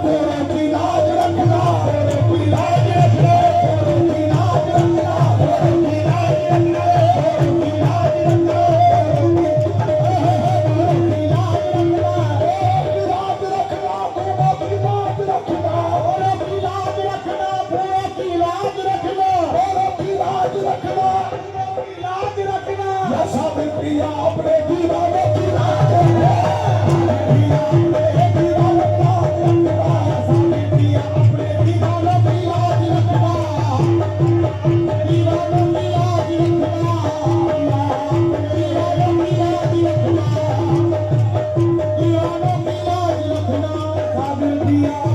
तेरे की लाज रखना, तेरे की लाज रखना, तेरे की लाज रखना, तेरे की लाज रखना, तेरे की लाज रखना, तेरे की लाज रखना, तेरे की लाज रखना, तेरे की लाज रखना, तेरे की लाज रखना, तेरे की लाज रखना, तेरे की लाज रखना, तेरे की लाज रखना। या साबिर प्रिया अपने दीवानों की लाज रखना, प्रिया अपने दीवानों की लाज रखना, या साबिर प्रिया अपने दीवानों की लाज रखना, दीवानों की लाज रखना, दीवानों की लाज रखना, दीवानों की लाज रखना, साबिर प्रिया